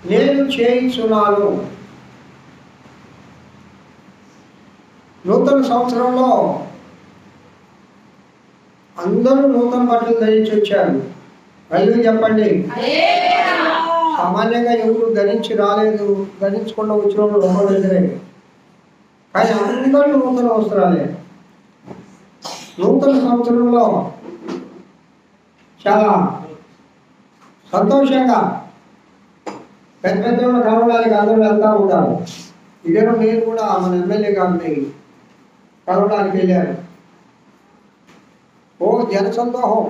నేను చేయించున్నాను. నూతన సంవత్సరంలో అందరూ నూతన బట్టలు ధరించి వచ్చారు. హల్లెలూయా చెప్పండి. సామాన్యంగా ఎవరు ధరించి రాలేదు, ధరించకుండా వచ్చిన వాళ్ళు ఒకళ్ళే. కానీ అందరూ నూతన వస్త్రాలే. నూతన సంవత్సరంలో చాలా సంతోషంగా పెద్ద పెద్ద కలవడానికి అందరూ వెళ్తూ ఉంటారు. ఇదేమో నేను కూడా మన ఎమ్మెల్యే గారిని కలవడానికి వెళ్ళాను. ఓ జనసందోహం,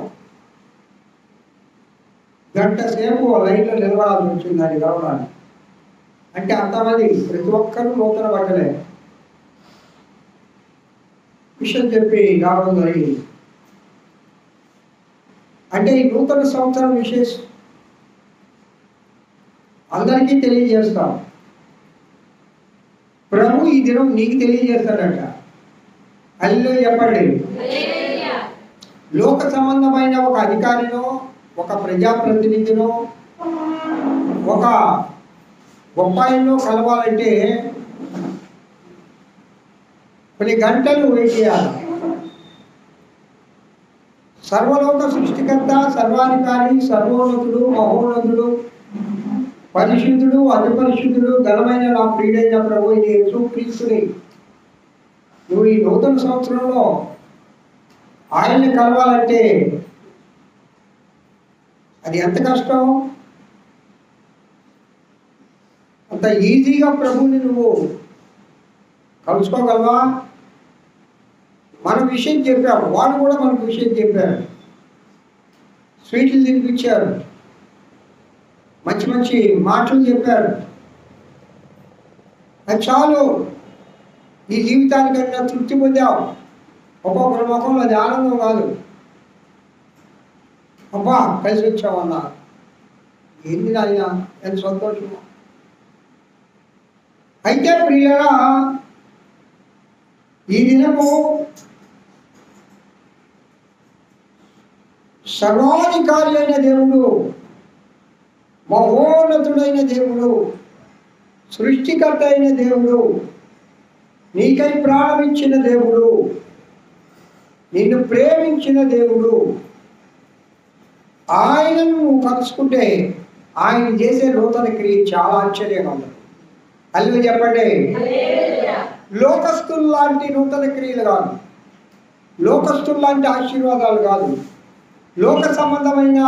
గంట సేపు లైన్లో నిలబడాల్సి వచ్చింది అది కలవడానికి. అంటే అంతమంది ప్రతి ఒక్కరూ నూతన బట్టలే. విషయం చెప్పి రావడం జరిగింది. అంటే ఈ నూతన సంవత్సరం విశేషం అందరికీ తెలియజేస్తాం. ప్రభు ఈ దినం నీకు తెలియజేస్తాడట. హల్లెలూయా చెప్పండి. లోక సంబంధమైన ఒక అధికారినో, ఒక ప్రజాప్రతినిధినో, ఒక గొప్పాయినో కలవాలంటే కొన్ని గంటలు వెయిట్ చేయాలి. సర్వలోక సృష్టికర్త, సర్వాధికారి, సర్వోన్నతుడు, మహోన్నతుడు, పరిశుద్ధుడు, అతి పరిశుద్ధుడు, ఘనమైన నా ప్రియుడైన ప్రభు యేసుక్రీస్తుని నువ్వు ఈ నూతన సంవత్సరంలో ఆయన్ని కలవాలంటే అది ఎంత కష్టం. అంత ఈజీగా ప్రభువుని నువ్వు కలుసుకోగలవా? మన విషయం చెప్పాడు, వాడు కూడా మనకు విషయం చెప్పాడు. స్వీట్లు తినిపించారు, మంచి మంచి మాటలు చెప్పారు. అది చాలు, ఈ జీవితానికన్నా తృప్తి పొందావు. ఒక్కొక్కరి ముఖంలో అది ఆనందం కాదు. అబ్బా కలిసి వచ్చావన్నా, ఏంది నాయన ఎంత సంతోషం. అయితే ప్రియులారా, ఈ దినము సర్వాధికారి అయిన దేవుడు, మహోన్నతుడైన దేవుడు, సృష్టికర్త అయిన దేవుడు, నీకై ప్రాణం ఇచ్చిన దేవుడు, నిన్ను ప్రేమించిన దేవుడు, ఆయనను నువ్వు కలుసుకుంటే ఆయన చేసే నూతన క్రియ చాలా ఆశ్చర్యంగా ఉంది. హల్లెలూయా చెప్పండి. లోకస్తులు లాంటి నూతన క్రియలు కాదు, లోకస్తులు లాంటి ఆశీర్వాదాలు కాదు, లోక సంబంధమైన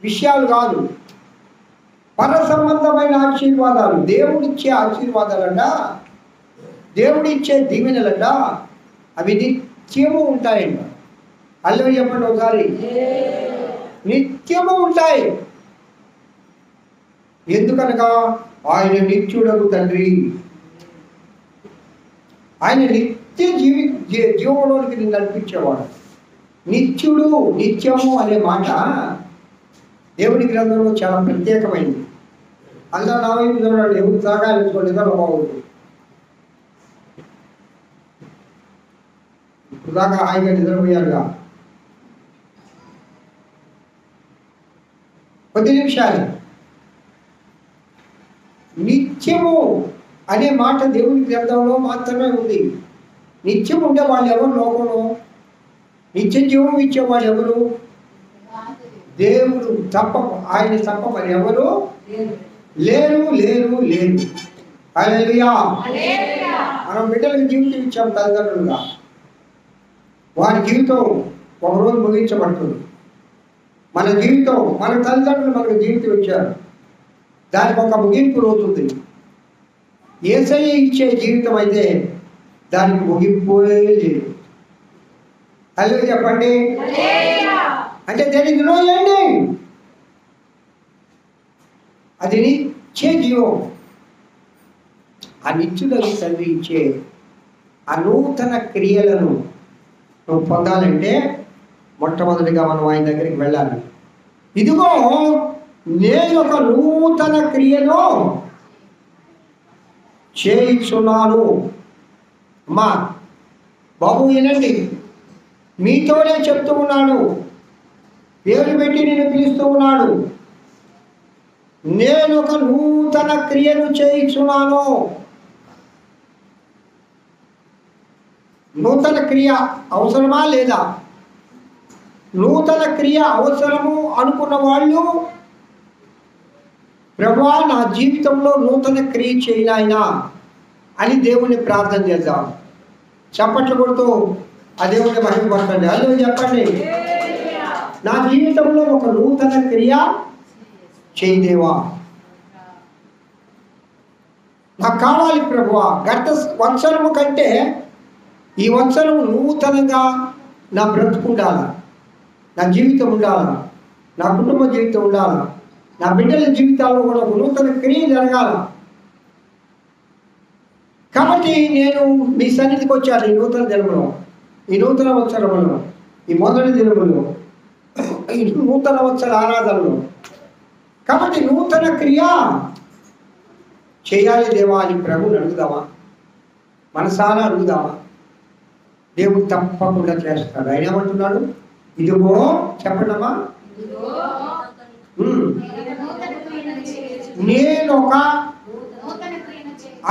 విషయాలు కాదు, పర సంబంధమైన ఆశీర్వాదాలు. దేవుడిచ్చే ఆశీర్వాదాలట, దేవుడిచ్చే దీవెనలట, అవి నిత్యము ఉంటాయంట. హల్లెలూయా చెప్పండి ఒకసారి. నిత్యము ఉంటాయి. ఎందుకనగా ఆయన నిత్యుడగు తండ్రి. ఆయన నిత్య జీవంలోనికి నిన్ను నడిపించేవాడు. నిత్యుడు, నిత్యము అనే మాట దేవుని గ్రంథంలో చాలా ప్రత్యేకమైంది. అందరూ నా వైపు చూడండి, ఎవరు సహకారించుకోండి, నిద్ర బాగుంటుంది. ఇప్పుడు దాకా హాయిగా నిద్రపోయారుగా, కొద్ది నిమిషాలు. నిత్యము అనే మాట దేవుని గ్రంథంలో మాత్రమే ఉంది. నిత్యం ఉండే వాళ్ళు ఎవరు లోకంలో? నిత్య జీవం ఇచ్చేవాళ్ళు ఎవరు? దేవుడు తప్ప, ఆయన తప్ప మరి ఎవరు లేరు, లేరు, లేరు. హల్లెలూయా. మనం బిడ్డలకు జీవితం ఇచ్చాం తల్లిదండ్రులుగా. వారి జీవితం ఒకరోజు ముగించబడుతుంది. మన జీవితం, మన తల్లిదండ్రులు మనకు జీవితం ఇచ్చారు, దానికి ఒక ముగింపు రోజు ఉంది. యేసయ్య ఇచ్చే జీవితం అయితే దానికి ముగింపు లేదు. హల్లెలూయా చెప్పండి. అంటే దేనికి నో ఎండింగ్. అది నిత్య జీవం. ఆ నిత్యుడగు తండ్రి ఇచ్చే ఆ నూతన క్రియలను నువ్వు పొందాలంటే మొట్టమొదటిగా మనం ఆయన దగ్గరికి వెళ్ళాలి. ఇదిగో నేను ఒక నూతన క్రియను చేయించున్నాను. అమ్మా బాబు వినండి, మీతోనే చెప్తూ ఉన్నాడు, పేరు పెట్టి నేను పిలుస్తూ ఉన్నాడు. నేను ఒక నూతన క్రియను చేయించున్నాను. నూతన క్రియ అవసరమా లేదా? నూతన క్రియ అవసరము అనుకున్న వాళ్ళు, ప్రభువా నా జీవితంలో నూతన క్రియ చేయనాయనా అని దేవుణ్ణి ప్రార్థన చేద్దాం. చప్పట్లు కొడుతూ ఆ దేవుని మహిమపరచండి. అల్లు చెప్పండి, నా జీవితంలో ఒక నూతన క్రియ చేయదేవా, నాకు కావాలి ప్రభువా. గత సంవత్సరము కంటే ఈ సంవత్సరం నూతనంగా నా బ్రతుకు ఉండాలా, నా జీవితం ఉండాలా, నా కుటుంబ జీవితం ఉండాలా, నా బిడ్డల జీవితాల్లో కూడా ఒక నూతన క్రియ జరగాల. కాబట్టి నేను మీ సన్నిధికి వచ్చాను ఈ నూతన దినములో, ఈ నూతన సంవత్సరములో, ఈ మొదటి దినములో, ఈ నూతన సంవత్సర ఆరాధనలో. కాబట్టి నూతన క్రియ చేయాలి దేవా అని ప్రభువుని అడుగుదామా? మనసారా అడుగుదామా? దేవుడు తప్పకుండా చేస్తాడు. ఆయన ఏమంటున్నాడు? ఇదిగో చెప్పండమ్మా,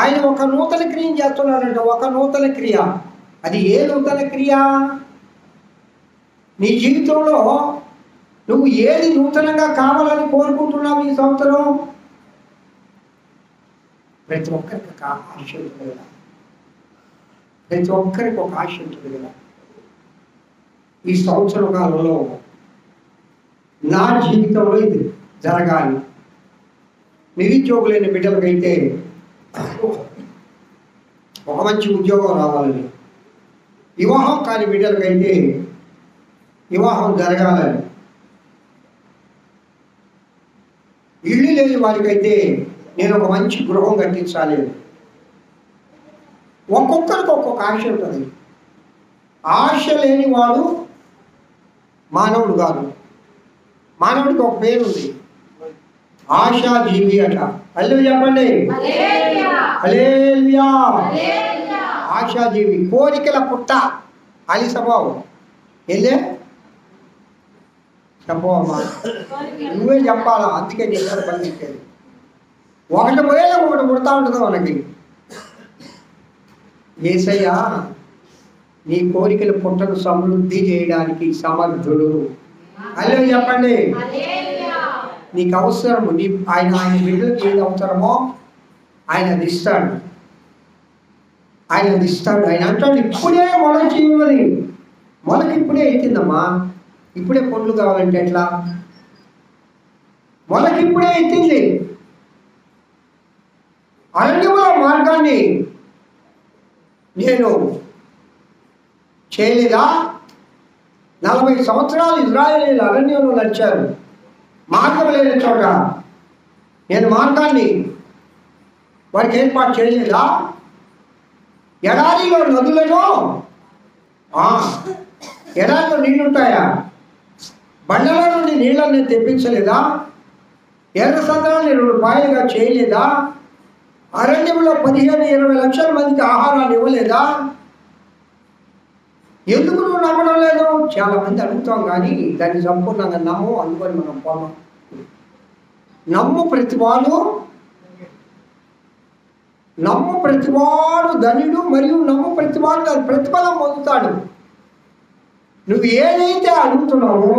ఆయన ఒక నూతన క్రియను చేస్తున్నాడంట. ఒక నూతన క్రియ. అది ఏ నూతన క్రియ? నీ జీవితంలో నువ్వు ఏది నూతనంగా కావాలని కోరుకుంటున్నావు ఈ సంవత్సరం? ప్రతి ఒక్కరికి ఒక ఆశ ఉంటుంది కదా, ప్రతి ఒక్కరికి ఒక ఆశ ఉంటుంది కదా. ఈ సంవత్సర కాలంలో నా జీవితంలో ఇది జరగాలి. నిరుద్యోగులైన బిడ్డలకైతే ఒక మంచి ఉద్యోగం రావాలని, వివాహం కాని బిడ్డలకైతే వివాహం జరగాలని, ఇల్లు లేని వారికైతే నేను ఒక మంచి గృహం కట్టించాలి. ఒక్కొక్కరికి ఒక్కొక్క ఆశ ఉంటుంది. ఆశ లేని వాడు మానవుడు కాదు. మానవుడికి ఒక పేరు ఉంది, ఆశాజీవి అట. అల్లు చెప్పండి, హల్లెలూయా. ఆశాజీవి, కోరికల పుట్ట. అది స్వభావం. వెళ్ళే చెప్పవమ్మా, నువ్వే చెప్పాలా, అందుకే నేను పంపించేది. ఒకటి పోయేలా ఒకటి పుడతా ఉంటుంది మనకి. యేసయ్య నీ కోరికల పుట్టను సమృద్ధి చేయడానికి సమర్థుడు. అల్లు చెప్పండి, నీకు అవసరము, ఆయన బిడ్డలకు ఏది అవసరమో ఆయన అది ఇస్తాడు. ఆయన అది ఇస్తాడు. ఆయన అంటాడు, ఇప్పుడే మొలచి ఉన్నది, మొలకి ఇప్పుడే ఎత్తిందమ్మా. ఇప్పుడే పండ్లు కావాలంటే ఎట్లా? మొలకి ఇప్పుడే ఎత్తింది. అరణ్యంలో మార్గాన్ని నేను చేయలేదా? 40 సంవత్సరాలు ఇజ్రాయేలీయులు అరణ్యంలో నడిచారు, మార్గం లేని చోట. నేను మార్గాన్ని వారికి ఏర్పాటు చేయలేదా? ఎడారిలో నదులను, ఎడారిలో నీళ్లుంటాయా? బండల నుండి నీళ్ళని నేను తెప్పించలేదా? ఎర్ర సంద్రాన్ని 2 పాయలుగా చేయలేదా? అరణ్యంలో 15-20 లక్షల మందికి ఆహారాన్ని ఇవ్వలేదా? ఎందుకు నువ్వు నమ్మడం లేదు? చాలా మంది అడుగుతాం కానీ దాన్ని సంపూర్ణంగా నమ్ము, అందుకొని మనం పోదాం. నమ్ము ప్రతివాడు ధనుడు, మరియు నమ్ము ప్రతివాడు దాని ప్రతిఫలం పొందుతాడు. నువ్వు ఏదైతే అడుగుతున్నావో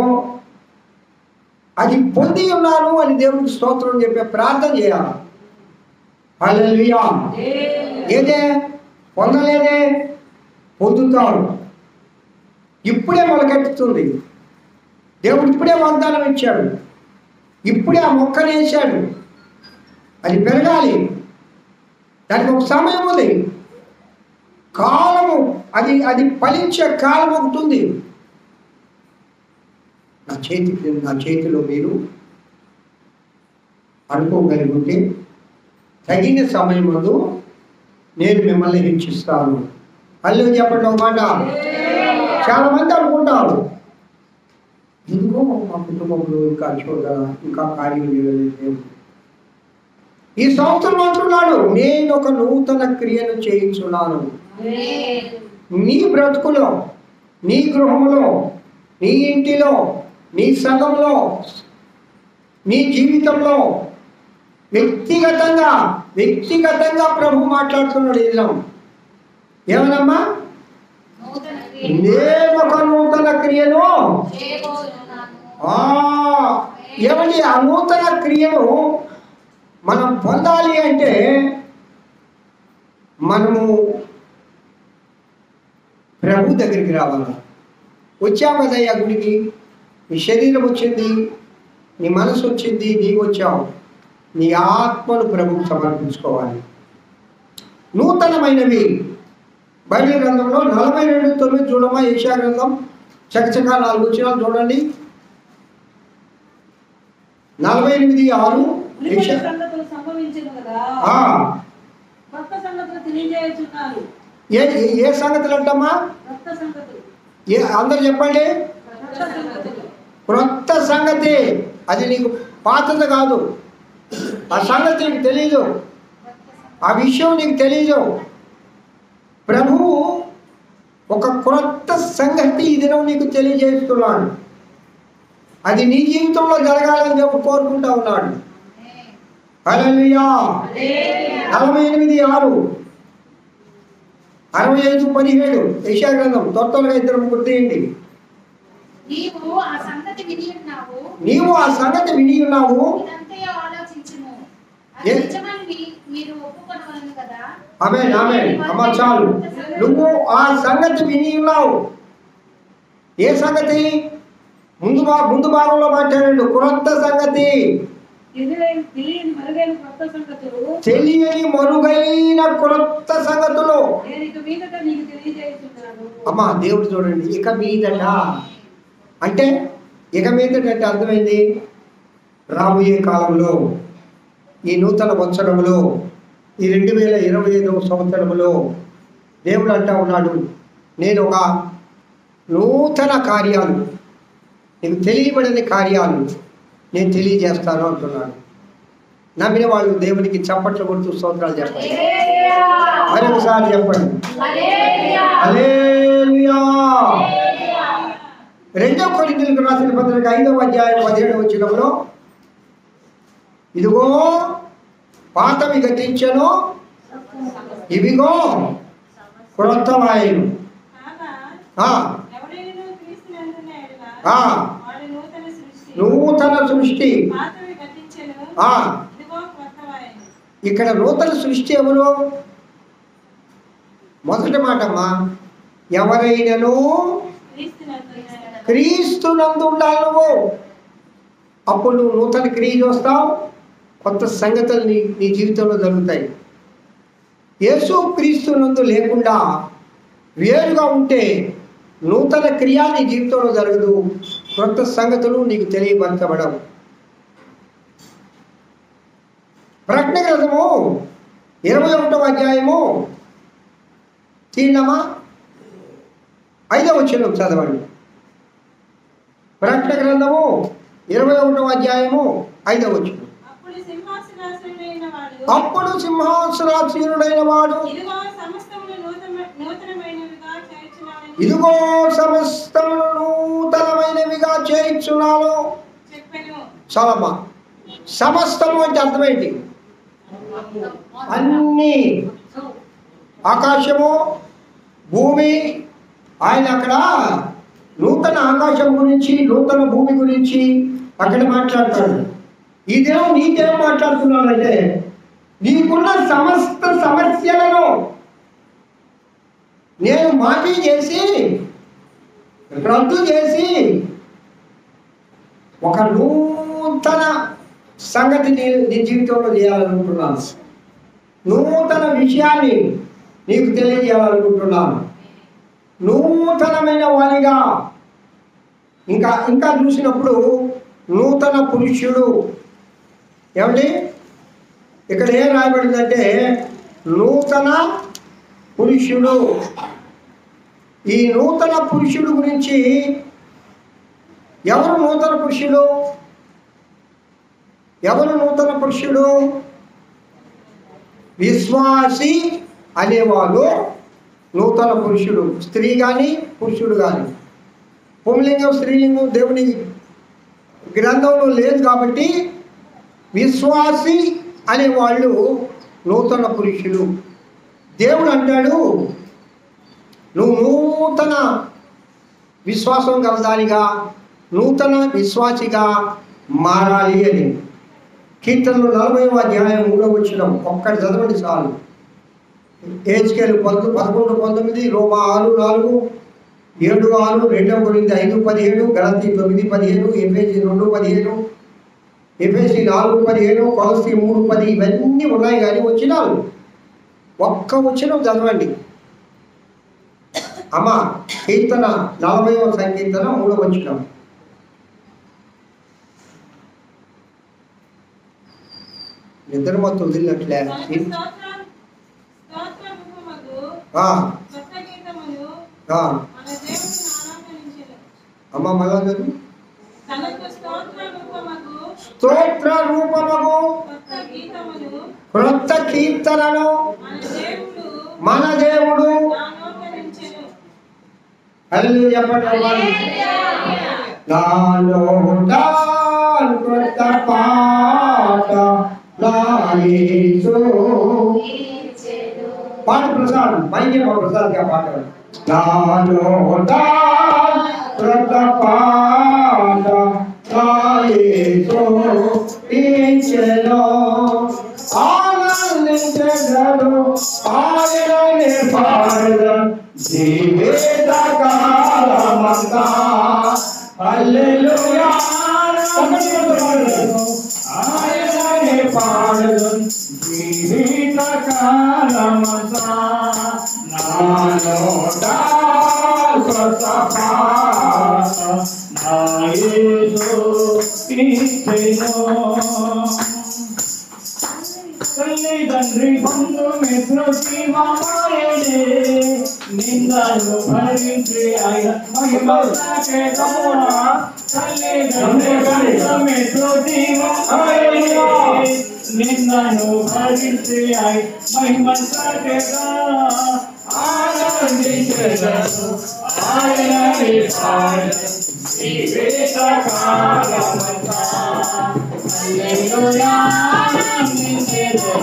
అది పొంది ఉన్నాను అని దేవుడికి స్తోత్రం చెప్పే ప్రార్థన చేయాలి. హల్లెలూయా. ఏదే పొందలేదే, పొందుతాడు. ఇప్పుడే మొలకెత్తుతుంది. దేవుడు ఇప్పుడే వాగ్దానం ఇచ్చాడు, ఇప్పుడే ఆ మొక్కను వేసాడు. అది పెరగాలి, దానికి ఒక సమయం ఉంది, కాలము. అది ఫలించే కాలం ఒకటి ఉంది. నా చేతిలో మీరు అనుకోగలిగితే తగిన సమయం ముందు నేను మిమ్మల్ని హెచ్చిస్తాను. అల్లు చెప్పండి ఒక మాట. చాలా మంది అనుకుంటారు, ఎందుకో మా కుటుంబంలో ఇంకా చూడగా ఇంకా కార్యం చేయలేదు. ఈ సంవత్సరం అంటున్నాడు, నేను ఒక నూతన క్రియను చేయించున్నాను. నీ బ్రతుకులో, నీ గృహంలో, నీ ఇంటిలో, నీ సంఘంలో, నీ జీవితంలో వ్యక్తిగతంగా ప్రభు మాట్లాడుతున్నాడు. ఏమనమ్మా? నేను ఒక నూతన క్రియను ఏమండి? ఆ నూతన క్రియను మనం పొందాలి అంటే మనము ప్రభు దగ్గరికి రావాలి. వచ్చావు కదయ్యా గుడికి, నీ శరీరం వచ్చింది, నీ మనసు వచ్చింది, నీవు వచ్చావు, నీ ఆత్మను ప్రభుకు సమర్పించుకోవాలి. నూతనమైనవి బైబిల్ గ్రంథంలో 42:9 చూడమ్మా. యెషయా గ్రంథం చకచకా 4 వచనాలు చూడండి. 48:6 ఏ సంగతులు అంటమ్మా? అందరు చెప్పండి. క్రొత్త సంగతి. అది నీకు పాతది కాదు. ఆ సంగతి నీకు తెలీదు, ఆ విషయం నీకు తెలీదు. ప్రభువు ఒక క్రొత్త సంగతి ఈ దినం నీకు తెలియజేస్తున్నాడు. అది నీ జీవితంలో జరగాలని దేవుడు కోరుకుంటా ఉన్నాడు. హల్లెలూయా. 48:6, 65:17 యెషయా గ్రంథం. త్వరగా ఇద్దరు గుర్తిండి. నీవు ఆ సంగతి విని ఉన్నావు. ఆమేన్ ఆమేన్ అమ్మ, చాలు. నువ్వు ఆ సంగతి విని ఉన్నావు. ఏ సంగతి? ముందు భాగంలో మాట్లాడండి. క్రొత్త సంగతి, తెలియని మరుగైన క్రొత్త సంగతులు. అమ్మా దేవుడు చూడండి, ఇక మీదట అంటే ఇక మీదట అంటే అర్థమైంది. రాబోయే కాలంలో, ఈ నూతన సంవత్సరంలో, ఈ 2025వ సంవత్సరంలో దేవుడు అంటా ఉన్నాడు, నేను ఒక నూతన కార్యాలు, నీకు తెలియబడిన కార్యాలు నేను తెలియజేస్తాను అంటున్నాడు. నమ్మిన వాళ్ళు దేవునికి చప్పట్లు కొడుతూ స్తోత్రాలు చెప్పండి. మరొకసారి చెప్పండి. హల్లెలూయా. 2 కొరింథీయులకు రాసిన పత్రిక 5వ అధ్యాయం 17వ వచనంలో, ఇదిగో పాతవి గతించెను, ఇవిగో క్రొత్తవాయెను. నూతన సృష్టి. ఇక్కడ నూతన సృష్టి ఎవరు? మొదటి మాటమ్మా, ఎవరైనాను క్రీస్తునందు ఉండాలి నువ్వు. అప్పుడు నువ్వు నూతన క్రియ చూస్తావు, కొత్త సంగతులు నీ జీవితంలో జరుగుతాయి. యేసు క్రీస్తునందు లేకుండా వేరుగా ఉంటే నూతన క్రియ నీ జీవితంలో జరగదు, కొత్త సంగతులు నీకు తెలియపరచబడవు. ప్రకటన గ్రంథము 21వ అధ్యాయము తీనమా 5వ వచనం చదవండి. ప్రకటన గ్రంథము 21వ అధ్యాయము 5వ వచనం. అప్పుడు సింహాసనాసీనుడైన వాడు, ఇదిగో సమస్తమును నూతనమైనవిగా చేయించున్నాను. చాలమ్మా. సమస్తము అంటే అర్థమేంటి? అన్ని, ఆకాశము, భూమి. ఆయన అక్కడ నూతన ఆకాశం గురించి, నూతన భూమి గురించి అక్కడ మాట్లాడతాడు. ఈ దినం నీకేం మాట్లాడుతున్నానంటే, నీకున్న సమస్త సమస్యలను నేను మాఫీ చేసి, రద్దు చేసి, ఒక నూతన సంగతి నీ జీవితంలో చేయాలనుకుంటున్నాను. నూతన విషయాన్ని నీకు తెలియజేయాలనుకుంటున్నాను. నూతనమైన వానిగా ఇంకా చూసినప్పుడు నూతన పురుషుడు. ఏమండి ఇక్కడ ఏం రాయబడిందంటే నూతన పురుషుడు. ఈ నూతన పురుషుడు గురించి, ఎవరు నూతన పురుషుడు? ఎవరు నూతన పురుషుడు? విశ్వాసి అనేవాడు నూతన పురుషుడు. స్త్రీ కానీ పురుషుడు కానీ. పుంలింగం స్త్రీలింగం దేవుని గ్రంథంలో లేదు కాబట్టి విశ్వాసి అనే వాళ్ళు నూతన పురుషులు. దేవుడు అంటాడు, నువ్వు నూతన విశ్వాసం గలదానిగా, నూతన విశ్వాసిగా మారాలి అని. కీర్తనలు 40వ అధ్యాయం 3వ వచనం ఒక్కటి చదవండి చాలు. హెజ్కేలు 11:19, రోమా 6:4, 7:6, 2 కొరింథీ 5:17, గలతీ 9:15, ఎఫెసీ 2:15, ఎఫెసీ 4:17, కొలస్సీ 3:10 ఇవన్నీ ఉన్నాయి. కానీ వచనాలు ఒక్క వచనం చదవండి అమ్మ. కీర్తన 40వ సంకీర్తన 3వ వచనం. నిద్ర మొత్తం వదిలినట్లే. అమ్మ మళ్ళా చదువు. స్తోత్ర రూపమగు క్రొత్త కీర్తనను మన దేవుడు. హల్లెలూయా చెప్పండి. నాలో క్రొత్త పాట నా యేసు. పాట ప్రసాద్ మైకే ప్రసాద్ కా పాట. నాలో క్రొత్త పాట నా యేసు ఇచ్చెను. ఆనందించెదను ఆయననే పాడెదను జీవిత కాలమంతా. హల్లెలూయా ఆయననే పాడెదను జీవిత కాలమంతా. నాలో క్రొత్త పాట నా యేసు ఇచ్చెను. తల్లిదండ్రి బంధు మిత్రు జీవమాయనే నిందలు భరించి ఆయన మహిమ సాకేతమునా. తల్లిదండ్రి బంధు మిత్రు జీవమాయనే నిందలు భరించి ఆయన మహిమ సాకేత. ఆనందించెదను ఆయననే పాడెదను జీవిత కాలమంతా. హల్లెలూయా ఆనందించెదను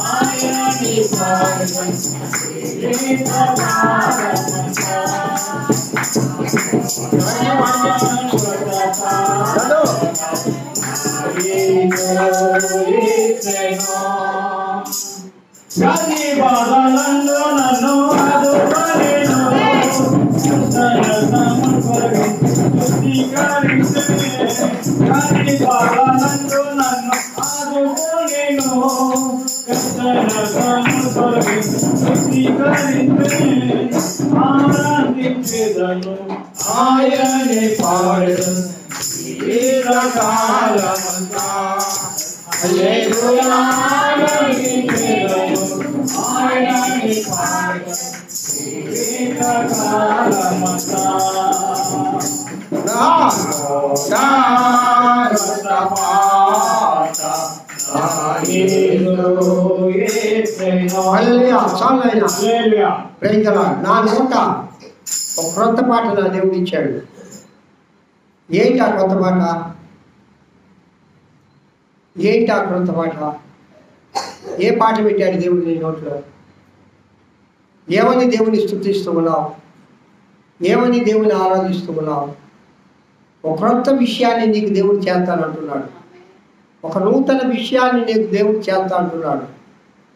ఆయననే పాడెదను జీవిత కాలమంతా. వ్యాధి బాధలందు నన్ను ఆదుకొనెను. వ్యాధి బాధలందు నన్ను ఆదుకొనెను. ఆనందించెదను ఆయననే పాడెదను జీవిత కాలమంతా. హల్లెలూయా ఆనందించెదను ఆయననే పాడెదను జీవిత కాలమంతా. నా నోట ఒక క్రొత్త పాట నా దేవుడు ఇచ్చాడు. ఏంటి ఆ క్రొత్త పాట? ఏంటి ఆ క్రొత్త పాట? ఏ పాట పెట్టాడు దేవుడు నీ నోట్లో? ఏమని దేవుని స్తుతిస్తూ ఉన్నావు? ఏమని దేవుని ఆరాధిస్తూ ఉన్నావు? ఒక క్రొత్త విషయాన్ని నీకు దేవుడు చేస్తానంటున్నాడు. ఒక నూతన విషయాన్ని నీకు దేవుడు చేస్తా అంటున్నాడు.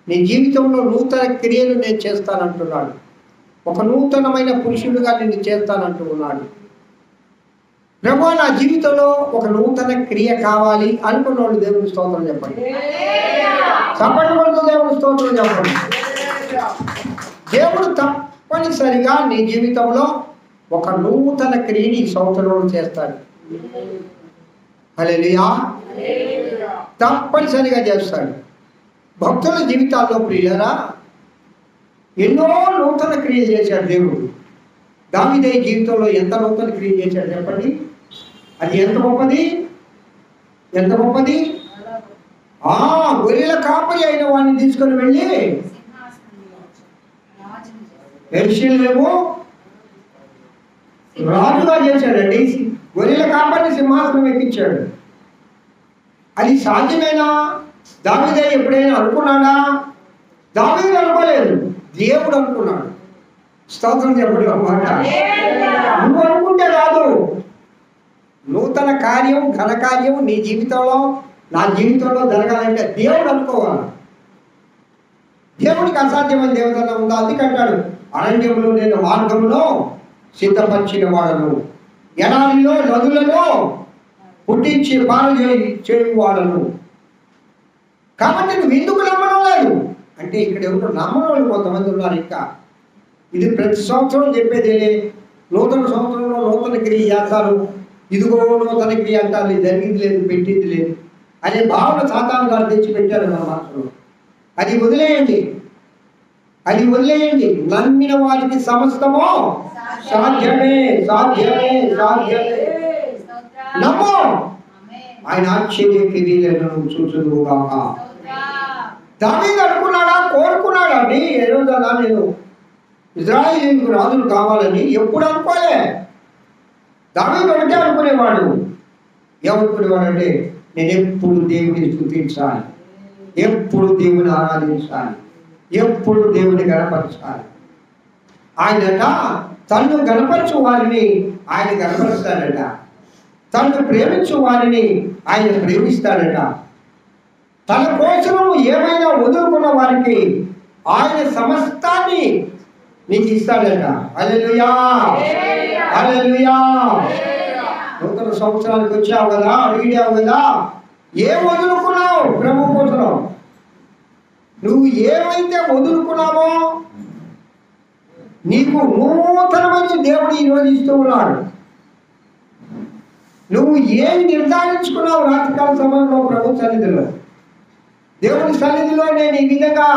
నీ జీవితంలో నూతన క్రియలు నేను చేస్తానంటున్నాడు. ఒక నూతనమైన పురుషుడిగా నిన్ను చేస్తానంటూ ఉన్నాడు. ప్రభువా నా జీవితంలో ఒక నూతన క్రియ కావాలి అనుకున్న వాళ్ళు దేవుని స్తోత్రం చెప్పండి. చెప్పండి వాళ్ళు దేవుని స్తోత్రం చెప్పండి. దేవుడు తప్పనిసరిగా నీ జీవితంలో ఒక నూతన క్రియని సంవత్సరంలో చేస్తాడు. హల్లెలూయా తప్పనిసరిగా చేస్తాడు. భక్తుల జీవితాల్లో ప్రియులారా ఎన్నో నూతన క్రియ చేశాడు దేవుడు. దావీదు జీవితంలో ఎంత నూతన క్రియ చేశాడు చెప్పండి. అది ఎంత గొప్పది, ఎంత గొప్పది. గొర్రెల కాపరి అయిన వాడిని తీసుకొని వెళ్ళి యెరూషలేము రాజుగా చేశాడండి. గొర్రెల కాపరిని సింహాసనం ఎక్కించాడు. అది సాధ్యమేనా? దావీదే ఎప్పుడైనా అనుకున్నాడా? దావీదు అనుకోలేదు, దేవుడు అనుకున్నాడు. స్తోత్రం చెప్పండి అన్నమాట. నువ్వు అనుకుంటే కాదు, నూతన కార్యం ఘనకార్యం నీ జీవితంలో నా జీవితంలో జరగాలంటే దేవుడు అనుకోవాలి. దేవుడికి అసాధ్యమైన దేవతల ఉందా? అందుకంటాడు, అరణ్యంలో నేను మార్గంలో సిద్ధపరిచిన వాడను, ఎడారిలో నదులలో పుట్టించి పాలు చేయువాడను. కాబట్టి నువ్వు ఎందుకు నమ్మడం లేదు అంటే ఇక్కడ ఎవరు నమ్మడం వాళ్ళు కొంతమంది ఉన్నారు. ఇంకా ఇది ప్రతి సంవత్సరం చెప్పేది, నూతన సంవత్సరంలో నూతన క్రియ చేస్తారు, ఇదిగో నూతన క్రియ అంటారు, ఇది జరిగింది లేదు పెట్టింది లేదు అనే భావన సాతాను గారు తెచ్చి పెట్టారు మన మనసులో. అది వదిలేయండి, అది వదిలేయండి. నమ్మిన వారికి సమస్తమో సాధ్యమే, సాధ్యమే, సాధ్యమే. నమ్మో, ఆయన ఆశ్చర్య క్రియలను చూచుదుగాక. దావీదు అనుకున్నాడా? కోరుకున్నాడా అండి? ఏ రోజన్నా నేను ఇజ్రాయేలీయులకు రాజులు కావాలని ఎప్పుడు అనుకోలే. దావీదు ఒకటే అనుకునేవాడు. ఏమనుకునేవాడు అంటే నేను ఎప్పుడు దేవుడిని స్తుతించాలి, ఎప్పుడు దేవుని ఆరాధించాలి, ఎప్పుడు దేవుని గణపరచాలి. ఆయనట తను గణపరచు వారిని ఆయన గణపరుస్తాడట, తను ప్రేమించు వారిని ఆయన ప్రేమిస్తాడట, తన కోసం ఏమైనా వదులుకున్న వారికి ఆయన సమస్తాన్ని నీకు ఇస్తాడట. హల్లెలూయా, హల్లెలూయా. నూతన సంవత్సరానికి వచ్చావు కదా, అడిగావు కదా, ఏం వదులుకున్నావు ప్రభు కోసం? నువ్వు ఏమైతే వదులుకున్నావో నీకు నూతనమైన దేవుడు ఈరోజు ఇస్తూ ఉన్నాడు. నువ్వు ఏమి నిర్ధారించుకున్నావు రాత్రికాల సమయంలో ప్రభు సన్నిధిలో, దేవుని సన్నిధిలో నేను ఈ విధంగా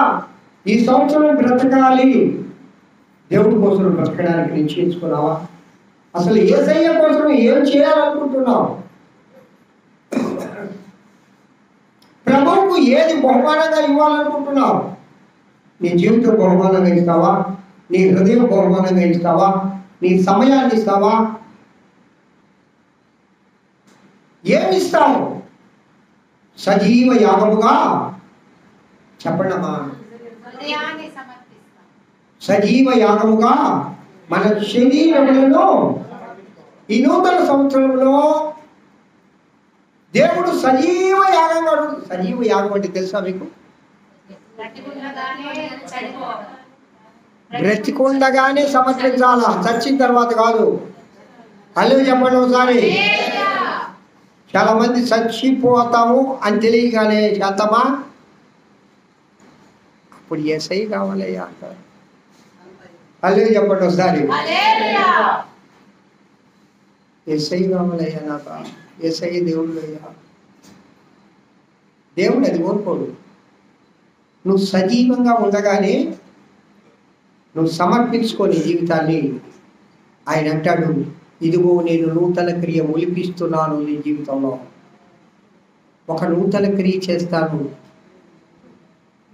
ఈ సంవత్సరం బ్రతకాలి, దేవుడి కోసం బ్రతకడానికి నిశ్చయించుకున్నావా? అసలు యేసయ్య కోసం ఏం చేయాలనుకుంటున్నావు? ప్రభువుకు ఏది బహుమానంగా ఇవ్వాలనుకుంటున్నావు? నీ జీవితం బహుమానంగా ఇస్తావా? నీ హృదయం బహుమానంగా ఇస్తావా? నీ సమయాన్ని ఇస్తావా? ఏమిస్తావు? సజీవ యాగముగా చెప్పండమ్మా, సజీవ యాగముగా మన శరీరములను ఈ నూతన సంవత్సరంలో దేవుడు సజీవ యాగంగా. సజీవ యాగం అంటే తెలుసా మీకు? బ్రతికుండగానే సమర్పించాలా, చచ్చిన తర్వాత కాదు. అల్లు చెప్పండి ఒకసారి. చాలా మంది చచ్చిపోతాము అని తెలియగానే చేద్దామా, అప్పుడు యేసయ్య కావాలయ్యా అంటారు. అల్లు చెప్పండి ఒకసారి. యేసయ్య కావాలయ్యా నాకు, యేసయ్య దేవుడు అయ్యా. దేవుడు అది కోరుకోడు. నువ్వు సజీవంగా ఉండగానే నువ్వు సమర్పించుకొని జీవితాన్ని ఆయన అంటాడు, ఇదిగో నేను నూతన క్రియ ఒలిపిస్తున్నాను నీ జీవితంలో, ఒక నూతన క్రియ చేస్తాను.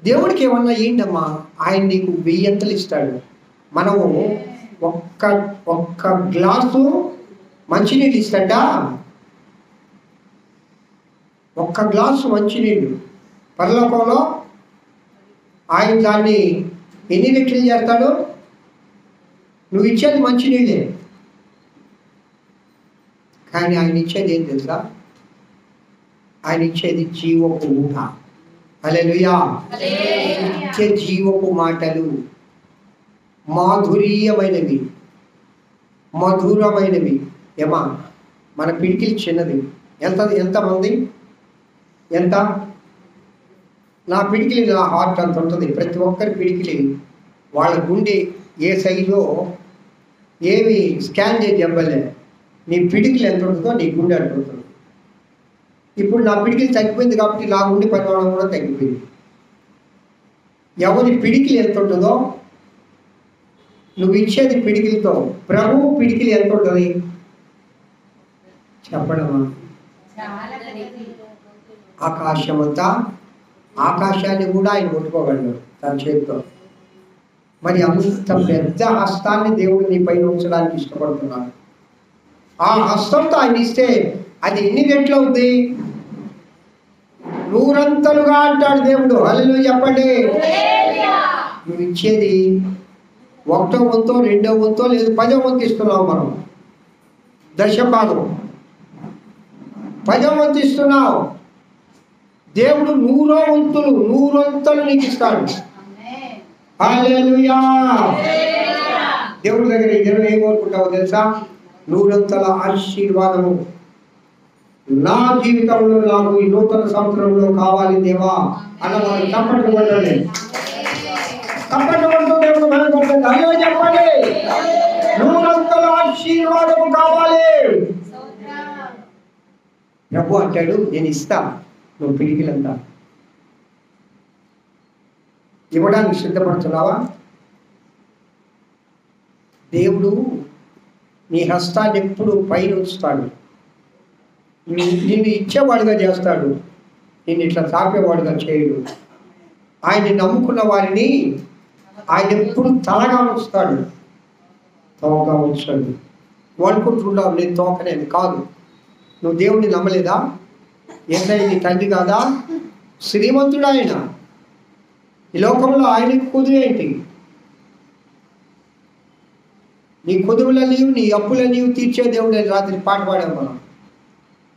దేవుడికి ఏమన్నా ఏంటమ్మా, ఆయన నీకు 1000 ఇస్తాడు. మనము ఒక్క గ్లాసు మంచినీళ్ళు ఇస్తాడా? ఒక్క గ్లాసు మంచినీళ్ళు పరలోకంలో ఆయన దాన్ని ఎన్ని రెట్లు చేస్తాడు? నువ్వు ఇచ్చేది మంచినీళ్ళే, కానీ ఆయన ఇచ్చేది ఏం తెలుసా? ఆయన ఇచ్చేది జీవపు ఊట. హల్లెలూయా. ఇచ్చే జీవపు మాటలు మాధుర్యమైనవి, మధురమైనవి. ఏమా, మన పిడికిలి చిన్నది. ఎంతమంది ఎంత? నా పిడికిలి నా హార్ట్ అంత ఉంటుంది. ప్రతి ఒక్కరి పిడికిలి వాళ్ళ గుండె ఏ సైజో ఏమి స్కాన్ చేసి చెప్పలే. నీ పిడికిలి ఎంత ఉంటుందో నీ గుండె అంత ఉంటుంది. ఇప్పుడు నా పిడికిలి తగ్గిపోయింది కాబట్టి నా గుండె పరిమాణం కూడా తగ్గిపోయింది. ఎవరి పిడికిలి ఎంత ఉంటుందో నువ్వు ఇచ్చేది పిడికిలితో. ప్రభువు పిడికిలి ఎంత ఉంటుంది చెప్పడమా? ఆకాశమంతా, ఆకాశాన్ని కూడా ఆయన ముట్టుకోగలడు తన చేతితో. మరి అంత పెద్ద హస్తాన్ని దేవుడు నీ పైన ఉంచడానికి ఇష్టపడుతున్నాడు. ఆ హస్తంతో ఆయన ఇస్తే అది ఎన్ని రెట్లు అవుతుంది? నూరంతలుగా అంటాడు దేవుడు. హల్లెలూయా చెప్పండి. నువ్వు ఇచ్చేది 1వ వంతో 2వ వంతో లేదు 10వ వంతు ఇస్తున్నావు. మనం దశభాగం 10వ వంతు ఇస్తున్నావు. దేవుడు 100వ వంతులు 100 నీకు ఇస్తాడు. హల్లెలూయా. దేవుడి దగ్గర ఈ దినం ఏం కోరుకుంటావో తెలుసా? 100 ఆశీర్వాదము నా జీవితంలో నాకు ఈ నూతన సంవత్సరంలో కావాలి దేవా అన్నవారు చప్పట్లు కొట్టండి. చప్పట్లు కొడుతూ దేవుడు భయపడుతుంది. అయ్యో చెప్పండి, 100 ఆశీర్వాదము కావాలి. ప్రభు అంటాడు, నేను ఇస్తా, నువ్వు పిడికిలంతా. ఇవ్వడానికి సిద్ధపడుతున్నావా? దేవుడు నీ హస్తాన్ని ఎప్పుడు పైన ఉంచుతాడు. నిన్ను ఇచ్చేవాడుగా చేస్తాడు, నిన్ను ఇట్లా తాపేవాడుగా చేయడు. ఆయన్ని నమ్ముకున్న వారిని ఆయన ఎప్పుడు తలగా ఉంచుతాడు, తోకగా ఉంచాడు. నువ్వు అనుకుంటున్నావు నేను తోకనేది కాదు. నువ్వు దేవుడిని నమ్మలేదా? ఏంటంటే నీ తండ్రి కాదా? శ్రీమంతుడు ఆయన. ఈ లోకంలో ఆయనకి కుదురేంటి? నీ కొదువులన్నీ నీ అప్పులన్నీ తీర్చే దేవుడు అని రాత్రి పాట పాడాం మనం.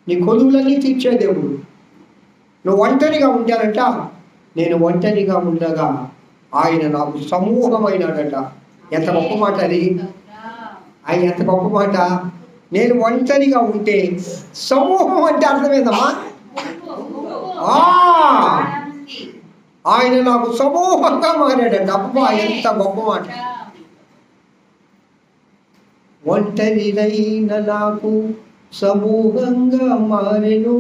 నీ కొదువులన్నీ తీర్చే దేవుడు. నువ్వు ఒంటరిగా ఉంటానంట. నేను ఒంటరిగా ఉండగా ఆయన నాకు సమూహమైనాడట. ఎంత గొప్ప మాట అది! ఆయన ఎంత గొప్ప మాట! నేను ఒంటరిగా ఉంటే సమూహం అంటే అర్థమేదమ్మా? ఆయన నాకు సమూహంగా మారాడట. అబ్బా ఎంత గొప్ప మాట! ఒంటరినైన నాకు సమూహంగా మారెను.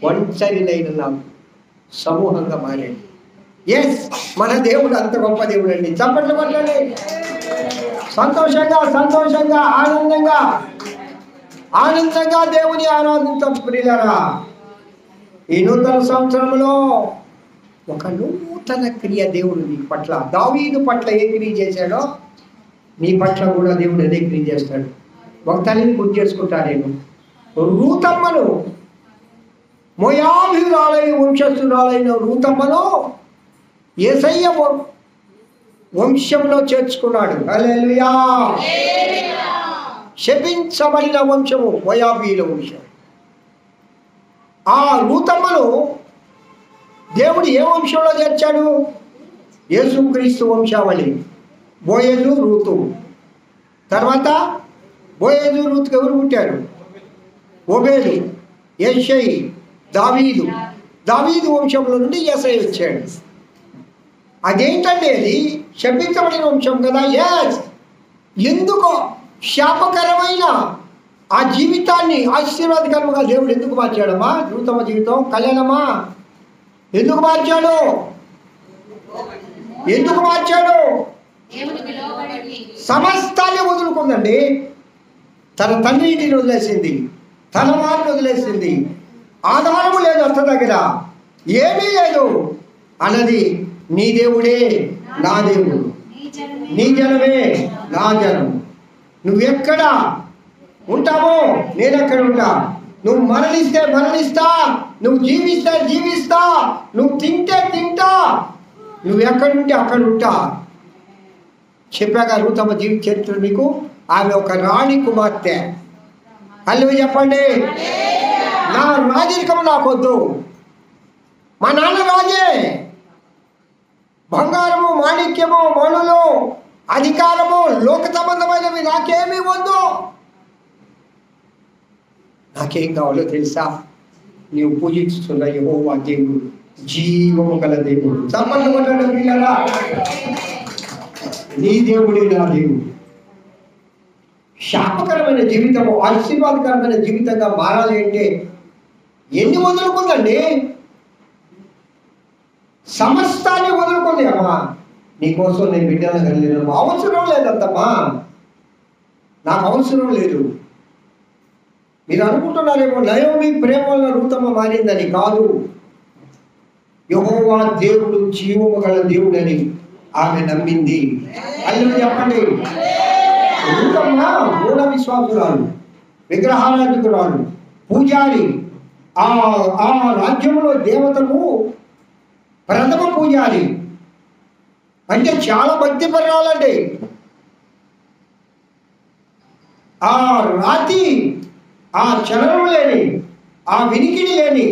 ఒంటరినైన నాకు సమూహంగా మారాడు. ఎస్, మన దేవుడు అంత గొప్ప దేవుడు అండి. చప్పట్లు కొట్టండి. సంతోషంగా సంతోషంగా ఆనందంగా ఆనందంగా దేవుని ఆరాధించం ప్రియులారా. ఈ నూతన సంవత్సరంలో ఒక నూతన క్రియ దేవుడు నీ పట్ల, దావీదు పట్ల ఏ క్రియ చేశాడో నీ పట్ల కూడా దేవుడు అదే క్రియ చేస్తాడు. ఒక తల్లిని గుర్తు చేసుకుంటా నేను. రూతమ్మను, మోయాబీయురాలైన వంశస్థురాలైన రూతమ్మను యేసయ్య వంశంలో చేర్చుకున్నాడు. హల్లెలూయా. శపించబడిన వంశము మోయాబీయుల వంశం. ఆ రూతమ్మను దేవుడు ఏ వంశంలో చేర్చాడు? యేసుక్రీస్తు వంశావళి. బోయజు, రూతు. తర్వాత బోయజు, రూతుకు ఎవరు పుట్టారు? ఓబేదు, యెషై, దావీదు. దావీదు వంశంలో నుండి యేసయ్య వచ్చాడు. అదేంటంటే అది శపించబడిన వంశం కదా. ఎస్, ఎందుకో శాపకరమైన ఆ జీవితాన్ని ఆశీర్వాదకరముగా దేవుడు ఎందుకు మార్చాడమ్మా? రూతమ్మ జీవితం కళ్యాణమా? ఎందుకు మార్చాడు? ఎందుకు మార్చాడు? సమస్తాన్ని వదులుకుందండి. తన తండ్రి ఇంటిని వదిలేసింది, తన వారిని వదిలేసింది. ఆధారము లేదు అత్త దగ్గర, ఏమీ లేదు అన్నది. నీ దేవుడే నా దేవుడు, నీ జనమే నా జనం. నువ్వెక్కడ ఉంటావో నేనెక్కడ ఉంటా. నువ్వు మరణిస్తే మరణిస్తా, నువ్వు జీవిస్తే జీవిస్తా, నువ్వు తింటే తింటా, నువ్వు ఎక్కడుంటే అక్కడ ఉంటా. చెప్పాక రూతమ్మ జీవిత చరిత్ర మీకు. ఆమె ఒక రాణి కుమార్తె. హల్లెలూయా చెప్పండి. నా రాజరికము నాకొద్దు. మా నాన్న రాజే. బంగారము, మాణిక్యము, మణులు, అధికారము, లోక సంబంధమైనవి నాకేమీ వద్దు. నాకేం కావాలో తెలుసా? నీవు పూజిస్తున్న యెహోవా దేవుడు జీవము గల దేవుడు. సంబంధపడ్డ పిల్లలా, నీ దేవుడే నా దేవుడు. శాపకరమైన జీవితము ఆశీర్వాదకరమైన జీవితంగా మారాలి అంటే ఎన్ని వదులుకుందండి? సమస్తాన్ని వదులుకుంది. అమ్మా, నీకోసం నేను బిడ్డలను కలిగిన అవసరం లేదంతమ్మా, నాకు అవసరం లేదు. మీరు అనుకుంటున్నారేమో నయోమి ప్రేమ వల్ల రూతమ్మ మారిందని. కాదు, యెహోవా దేవుడు జీవము గల దేవుడని ఆమె నమ్మింది. అల్లు చెప్పండి. రూతమ్మ మూఢ విశ్వాసురాలు, విగ్రహారాధికురాలు, పూజారి. ఆ రాజ్యంలో దేవతకు ప్రథమ పూజారి అంటే చాలా భక్తి పరాలండి. ఆ రాతి, ఆ చలనం లేని, ఆ వినికిడి లేని,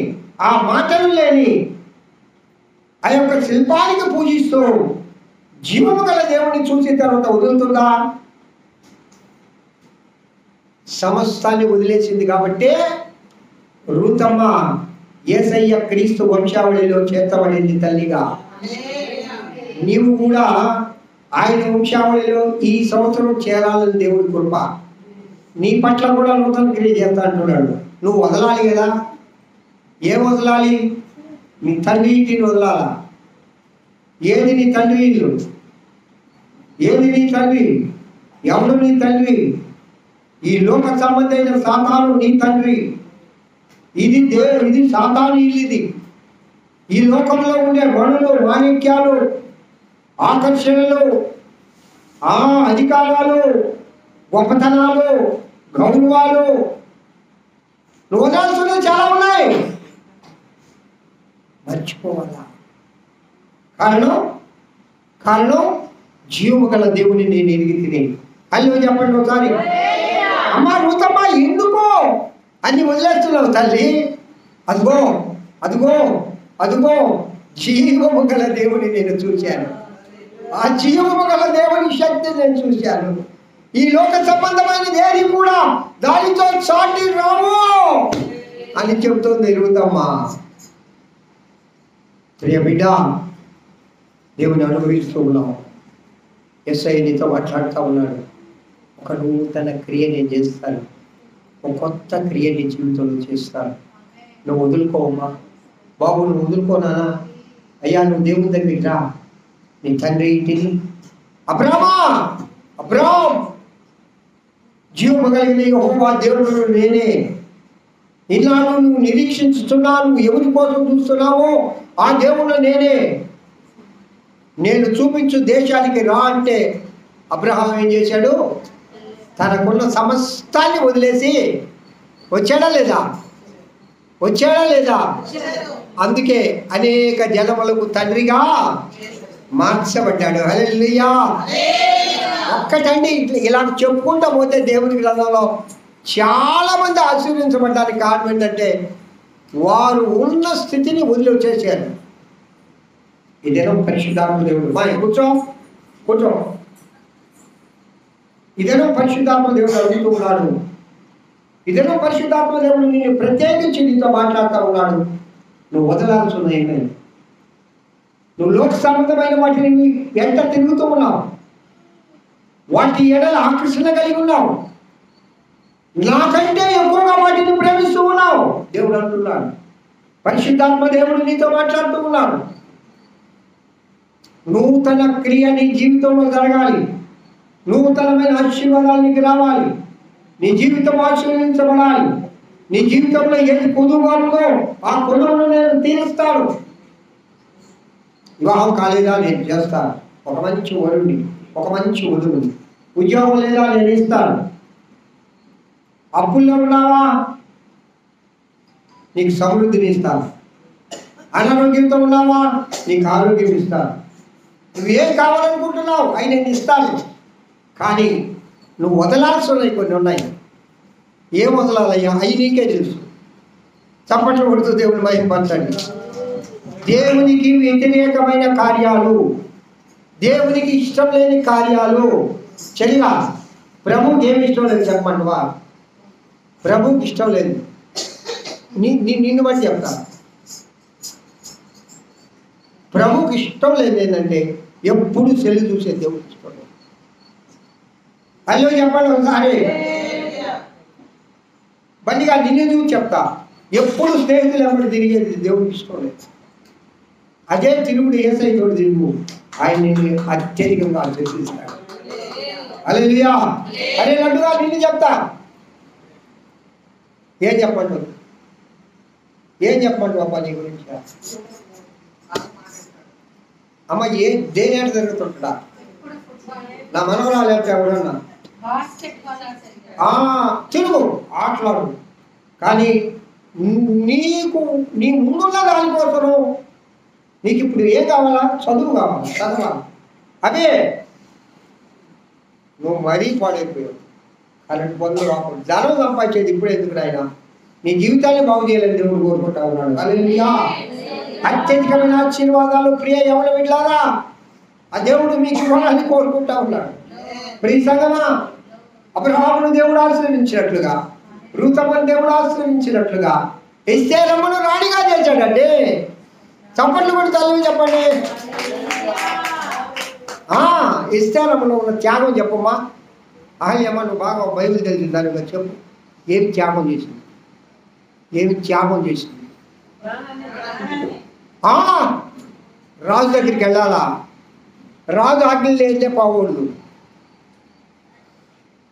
ఆ మాటలు లేని ఆ యొక్క శిల్పానికి పూజిస్తూ జీవము గల దేవుడిని చూసిన తర్వాత వదులుతుందా? సమస్తాన్ని వదిలేసింది. కాబట్టి రూతమ్మ యేసయ్య క్రీస్తు వంశావళిలో చేర్చబడింది తల్లిగా. నీవు కూడా ఆయన వంశావళిలో ఈ సంవత్సరం చేరాలని దేవుడి కృప. నీ పట్ల కూడా నూతన క్రియ చేస్తా అంటున్నాడు. నువ్వు వదలాలి కదా. ఏం వదలాలి? నీ తండ్రి ఇంటిని వదలాలా? ఏది నీ తండ్రి ఇల్లు? ఏది నీ తండ్రి? ఎవడు నీ తండ్రి? ఈ లోక సంబంధమైన సాతాను నీ తండ్రి. ఇది సాతాను ఇల్లు. ఇది ఈ లోకంలో ఉండే మనులు, మాణిక్యాలు, ఆకర్షణలు, అధికారాలు, గొప్పతనాలు, గౌరవాలు నువ్వు వదాల్సినవి చాలా ఉన్నాయి. మర్చిపోవాలా? కారణం జీవము గల దేవుని నేను ఎరిగి తిని. అల్లు చెప్పండి ఒకసారి. అమ్మా రూతమ్మ, ఎందుకో అన్ని వదిలేస్తున్నావు తల్లి? అదిగో అదిగో అదిగో జీవము గల దేవుని నేను చూశాను. ఆ జీవము గల దేవుని శక్తి నేను చూశాను. ఈ లోక సంబంధమైనది ఏది కూడా దానితో సాటి రావు అని చెబుతుంది రూతమ్మ. ప్రియ బిడ్డ, దేవుని అనుభవిస్తూ ఉన్నాం. యేసయ్య నీతో మాట్లాడుతూ ఉన్నాడు. ఒక నూతన క్రియ నేను చేస్తాను, ఒక కొత్త క్రియ నీ జీవితంలో చేస్తాను. నువ్వు వదులుకోవమ్మా బాబు, నువ్వు వదులుకోనానా? అయ్యా నువ్వు దేవుని దగ్గరికి రా. నీ తండ్రి ఇంటిని అబ్రామ్ జీవము కలిగిన యెహోవా దేవుడు నేనే. ఇన్నాళ్ళు నువ్వు నిరీక్షిస్తున్నావు, నువ్వు ఎవరి కోసం చూస్తున్నావో ఆ దేవుడు నేనే. నేను చూపించు దేశానికి రా అంటే అబ్రహాం ఏం చేశాడు? తనకున్న సమస్తాన్ని వదిలేసి వచ్చాడా లేదా? అందుకే అనేక జనములకు తండ్రిగా మార్చబడ్డాడు. హల్లెలూయా. ఒక్కటండి, ఇలా చెప్పుకుంటూ పోతే దేవుని గ్రంథంలో చాలా మంది ఆశీర్వదించబడ్డానికి కారణం ఏంటంటే వారు ఉన్న స్థితిని వదిలి వచ్చేసారు. ఇదేనో పరిశుద్ధాత్మ దేవుడు. కూర్చో. ఇదేనో పరిశుద్ధాత్మ దేవుడు అడుగుతూ ఉన్నాడు. ఇదేనో పరిశుద్ధాత్మ దేవుడు నేను ప్రత్యేకించి నీతో మాట్లాడుతూ ఉన్నాడు. నువ్వు వదలాల్సి ఉన్నాయి. నువ్వు లోక సంబంధమైన వాటిని వెంట తిరుగుతూ ఉన్నావు, వాటి ఎడల ఆకర్షణ కలిగి ఉన్నావు, నాకంటే ఎక్కువగా వాటిని ప్రేమిస్తూ ఉన్నావు. దేవుడు అంటున్నాడు, పరిశుద్ధాత్మ దేవుడు నీతో మాట్లాడుతూ ఉన్నాడు. నూతన క్రియ నీ జీవితంలో జరగాలి. నూతనమైన ఆశీర్వాదాలు నీకు రావాలి. నీ జీవితం ఆశీర్వదించబడాలి. నీ జీవితంలో ఏది కొదువుగా ఉందో ఆ కొదువును నేను తీరుస్తాను. వివాహం కాలేదా? నేను చేస్తాను. ఒక మంచి వరుణ్ణి, ఒక మంచి వధువుని. ఉద్యోగం లేదా? నేను ఇస్తాను. అప్పుల్లో ఉన్నావా? నీకు సమృద్ధిని ఇస్తాను. అనారోగ్యంతో ఉన్నావా? నీకు ఆరోగ్యం ఇస్తాను. నువ్వేం కావాలనుకుంటున్నావు అవి నేను ఇస్తాను. కానీ నువ్వు వదలాల్సినవి కొన్ని ఉన్నాయి. ఏం వదలాలయ్యా? అవి నీకే తెలుసు. చప్పట్లు కొడుతూ దేవుని మహిమపరచండి. దేవునికి వ్యతిరేకమైన కార్యాలు, దేవునికి ఇష్టం లేని కార్యాలు చెల్లిగా ప్రభుకి ఏమి ఇష్టం లేదు చెప్పమంటవా? ప్రభుకి ఇష్టం లేదు. నిన్ను బట్టి చెప్తా. ప్రభుకి ఇష్టం లేదు ఏంటంటే ఎప్పుడు చెల్లి చూసే దేవుడికి ఇష్టం లేదు. అయ్యో చెప్పండి ఒకసారి. బండిగా నిన్ను చూసి చెప్తా. ఎప్పుడు స్నేహితులు ఎప్పుడు తిరిగేది దేవుడికి ఇష్టం లేదు. అదే తిరుగుడు యేసయ్య తోడు తిరుగు, ఆయన నిన్ను అత్యధికంగా ఆశీర్వదిస్తాడు. హల్లెలూయా. అరే నటుగా నిన్ను చెప్తా. ఏం చెప్పండి అబ్బా నీ గురించి? అమ్మ దేని ఆట జరుగుతుంటా? నా మనవరాలు అంటే ఎవడన్నా తిరుగు ఆటలాడు. కానీ నీకు నీ ముందున్న దానికోసం నీకు ఇప్పుడు ఏం కావాలా? చదువు కావాలి, చదవాలి. అదే నువ్వు మరీ పాడైపోయావు. కరెంట్ బంధువు రాకుండా ధనం సంపాదించేది ఇప్పుడు ఎందుకు నాయన? నీ జీవితాన్ని బాగు చేయాలని దేవుడు కోరుకుంటా ఉన్నాడు. హల్లెలూయా. అత్యధికమైన ఆశీర్వాదాలు ప్రియ యవన బిడ్డలారా ఆ దేవుడు మీకు ఇవ్వాలని కోరుకుంటా ఉన్నాడు. ప్రియ సంగమా, అబ్రహామును దేవుడు ఆశ్రయించినట్లుగా, రూతమ్మను దేవుడు ఆశ్రయించినట్లుగా ఎస్తేరమ్మను రాణిగా చేశాడండి. చప్పట్లు కూడా తల్లి చెప్పండి. ఎస్తేరమ్మలో ఉన్న త్యాగం చెప్పమ్మా. అహల్యమ్మ, నువ్వు బాగా బైబిల్ తెలిసిన దానిగా చెప్పు. ఏమి త్యాగం చేసింది? ఏమి త్యాగం చేసింది? రాజు దగ్గరికి వెళ్ళాలా? రాజు ఆజ్ఞలు లేదే పోకూడదు.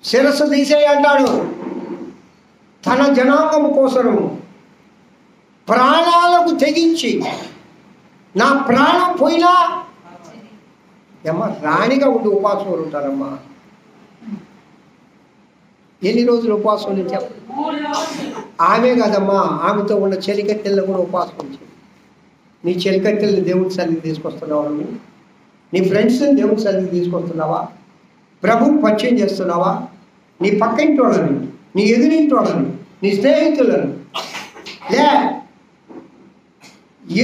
శిరస్సు తీసేయి అంటాడు. తన జనాంగం కోసము ప్రాణాలకు తెగించి నా ప్రాణం పోయినా ఏమ్మా రాణిగా ఉండి ఉపవాసం ఉంటారమ్మా. ఎన్ని రోజులు ఉపవాసం ఉంది చెప్ప? ఆమె కదమ్మా, ఆమెతో ఉన్న చెలికత్తెల్లో కూడా ఉపవాసం ఉంది. నీ చెలికత్తెల్ని దేవుడి సన్నిధి తీసుకొస్తున్నావా? నీ ఫ్రెండ్స్ని దేవుడి సన్నిధి తీసుకొస్తున్నావా? ప్రభువుని పరిచయం చేస్తున్నావా? నీ పక్కింటి వాళ్ళని, నీ ఎదురింటి వాళ్ళని, నీ స్నేహితులను లే.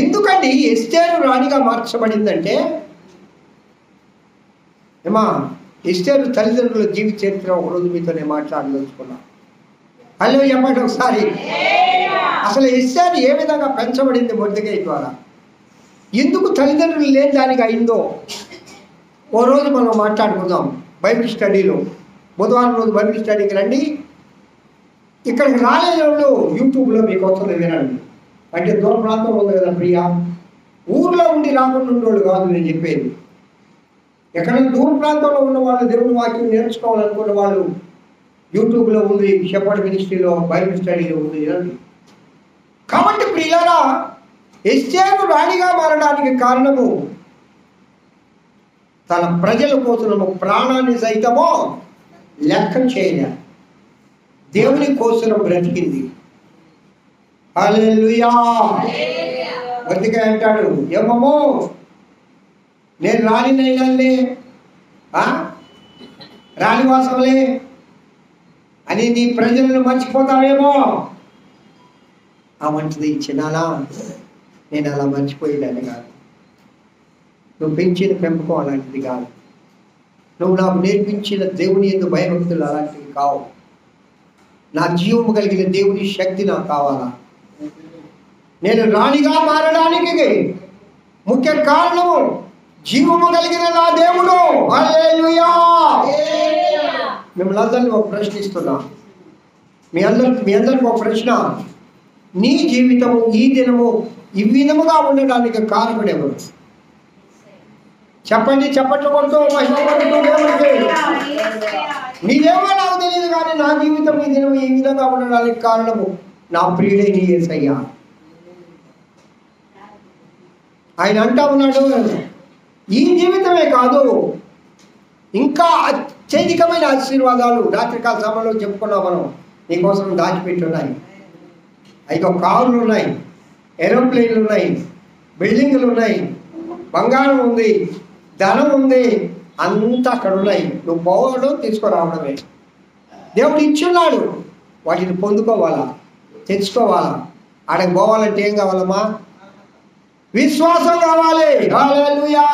ఎందుకండి ఎస్తేరు రాణిగా మార్చబడిందంటే, ఏమా ఎస్తేరు తల్లిదండ్రుల జీవిత చరిత్ర ఒకరోజు మీతో నేను మాట్లాడదలుచుకున్నా. హలో చెప్పండి ఒకసారి. అసలు ఎస్తేరు ఏ విధంగా పెంచబడింది మొదటిగా ద్వారా, ఎందుకు తల్లిదండ్రులు లేని దానికి అయిందో ఓ రోజు మనం మాట్లాడుకుందాం బైబిల్ స్టడీలో. బుధవారం రోజు బైబిల్ స్టడీకి రండి. ఇక్కడికి రాలేని వాళ్ళు యూట్యూబ్లో మీకు వస్తుంది వినండి. అంటే దూర ప్రాంతంలో ఉంది కదా ప్రియా, ఊర్లో ఉండి రాకుండా ఉండేవాళ్ళు కాదు నేను చెప్పేది. ఎక్కడైనా దూర ప్రాంతంలో ఉన్న వాళ్ళు దేవుని వాక్యం నేర్చుకోవాలనుకున్న వాళ్ళు యూట్యూబ్లో ఉంది, షెపర్డ్ మినిస్ట్రీలో బైబిల్ స్టడీలో ఉంది వినండి. కాబట్టి ప్రియులారా, ఎస్తేరు రాణిగా మారడానికి కారణము తన ప్రజల కోసము ప్రాణాన్ని సైతమో లెక్క చేయలే, దేవుని కోసం బ్రతికింది. హల్లెలూయా. బ్రతికే అంటాడు, ఏమమ్మో నేను రాణినైనాలే, రాణివాసంలే అని నీ ప్రజలను మర్చిపోతావేమో. ఆ మంచిది ఇచ్చినానా? నేను అలా మర్చిపోయేదాన్ని కాదు. నువ్వు పెంచిన పెంపకం అలాంటిది కాదు. నువ్వు నాకు నేర్పించిన దేవుని యందు భయభక్తులు అలాంటివి కావు. నా జీవము కలిగిన దేవుని శక్తి నాకు కావాలా? నేను రాణిగా మారడానికి ముఖ్య కారణము జీవము కలిగిన నా దేవుడు. హల్లెలూయా. మిమ్మల్ని అందరినీ ఒక ప్రశ్న ఇస్తున్నా. మీ అందరికి ఒక ప్రశ్న. నీ జీవితము ఈ దినము ఈ విధముగా ఉండడానికి కారణం ఎవరు? చెప్పండి. చెప్పట్లు కొడుతూ నీవేమో నాకు తెలియదు, కానీ నా జీవితం ఈ దినం ఈ విధంగా ఉండడానికి కారణము నా ప్రియుడైన యేసయ్య. ఆయన అంటా ఉన్నాడు, ఈ జీవితమే కాదు ఇంకా అత్యధికమైన ఆశీర్వాదాలు రాత్రికాల సమయంలో చెప్పుకున్నాం మనం, నీకోసం దాచిపెట్టి ఉన్నాయి. 5 కార్లు ఉన్నాయి, ఏరోప్లేన్లు ఉన్నాయి, బిల్డింగులు ఉన్నాయి, బంగారం ఉంది, ధనం ఉంది, అంతా అక్కడ ఉన్నాయి. నువ్వు పోవడం తీసుకురావడమే. దేవుడు ఇచ్చున్నాడు, వాటిని పొందుకోవాలా, తెచ్చుకోవాలా. ఆడకి పోవాలంటే ఏం కావాలమ్మా? విశ్వాసం కావాలి. హల్లెలూయా,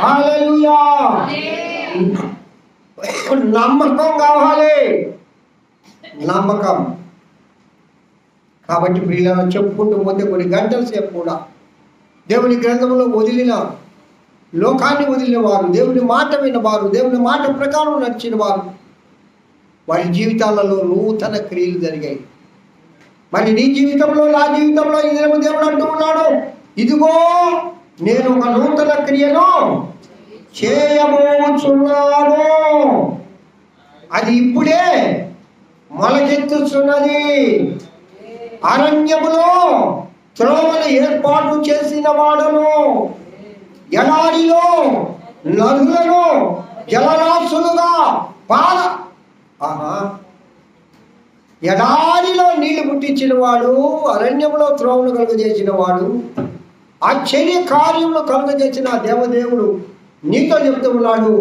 హల్లెలూయా. నమ్మకం కావాలి, నమ్మకం. కాబట్టి ప్రియులారా, చెప్పుకుంటూ పోతే కొన్ని గంటల సేపు కూడా దేవుని గ్రంథంలో వదిలిన, లోకాన్ని వదిలిన వారు, దేవుని మాట విన్నవారు, దేవుని మాట ప్రకారం నడిచిన వారు, వారి జీవితాలలో నూతన క్రియలు జరిగాయి. మరి నీ జీవితంలో, నా జీవితంలో ఈ దినము దేవుడు అంటూ ఉన్నాడు, ఇదిగో నేను ఒక నూతన క్రియను చేయబోచున్నాను, అది ఇప్పుడే మొలకెత్తుచున్నది. అరణ్యములో త్రోవను ఏర్పాటు చేసిన వాడును, ఎడారిలో నదులను జలరాశులుగా ఎడారిలో నీళ్ళ నీళ్లు పుట్టించిన వాడు, అరణ్యంలో త్రోవను కలుగజేసిన వాడు, ఆశ్చర్య కార్యములు కలుగజేసిన దేవదేవుడు నీతో చెప్తూ ఉన్నాడు,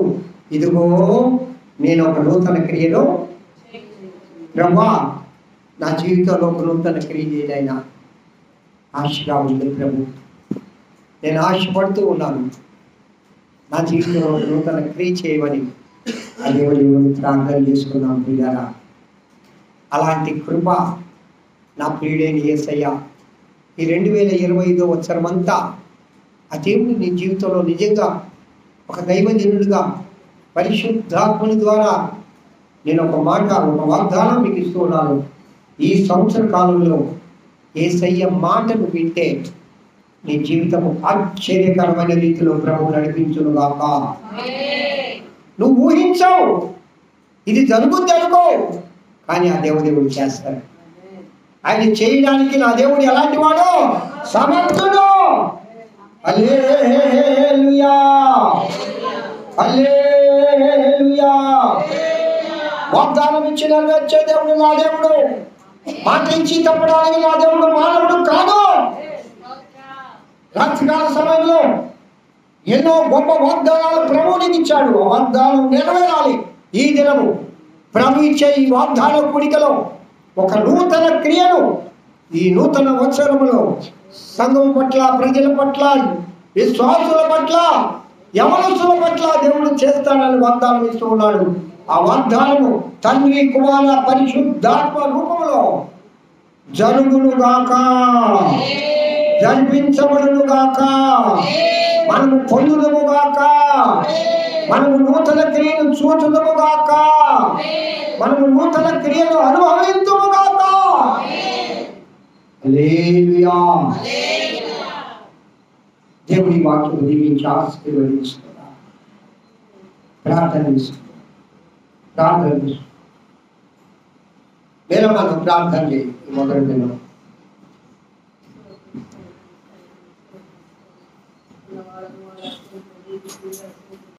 ఇదిగో నేను ఒక నూతన క్రియను బ్రహ్మా నా జీవితంలో ఒక నూతన క్రియ చేయడైనా ఆశగా ఉంది ప్రభు. నేను ఆశపడుతూ ఉన్నాను, నా జీవితంలో ఒక నూతన క్రియ చేయమని ఆ దేవుడు ప్రార్థన చేసుకున్నాం ప్రియారా. అలాంటి కృప నా ప్రియుడైన యేసయ్య ఈ 2025 సంవత్సరమంతా ఆ దేవుడు నీ జీవితంలో నిజంగా ఒక దైవజనుడిగా పరిశుద్ధాత్మని ద్వారా నేను ఒక మాట, ఒక వాగ్దానం మీకు ఇస్తూ ఉన్నాను. ఈ సంవత్సర కాలంలో యేసయ్య మాటను వింటే నీ జీవితము ఆశ్చర్యకరమైన రీతిలో ప్రభు నడిపించునుగాక. నువ్వు ఊహించావు, ఇది జరుగుద్ది అనుకో, కానీ ఆ దేవుడు చేస్తాడు. ఆయన చేయడానికి నా దేవుడు ఎలాంటి వాడు? సమర్థుడు. హల్లెలూయా, హల్లెలూయా. వాగ్దానం ఇచ్చి నెరవేర్చే దేవుడు నా దేవుడు. మాట ఇచ్చి తప్పడానికి నా దేవుడు మానవుడు కాదు. రాత్రికాల సమయంలో ఎన్నో గొప్ప వాగ్దానాలు ప్రభువునికి ఇచ్చాడు. ఆ వాగ్దానం నెరవేరాలి. ఈ దినము ప్రభు ఇచ్చే ఈ వాగ్దాన కూడికలో ఒక నూతన క్రియను ఈ నూతన సంవత్సరములో సంఘం పట్ల, ప్రజల పట్ల, విశ్వాసుల పట్ల, యవనస్తుల పట్ల దేవుడు చేస్తానని వాగ్దానం ఇస్తూ ఉన్నాడు. ఆ వాగ్దానము తండ్రి, కుమార, పరిశుద్ధాత్మ రూపంలో జరుగునుగాక, జరిపించబడునుగాక, మనము పొందుదముగాక, మనము నూతన క్రియను చూచుదముగాక, మనము నూతన క్రియను అనుభవించుముగాక. హల్లెలూయా. దేవుని వాక్యం దీవించి ఆశీర్వదిస్తున్నా. ప్రార్థన నేను మనం ప్రార్థన చేయి. మొదటి దినం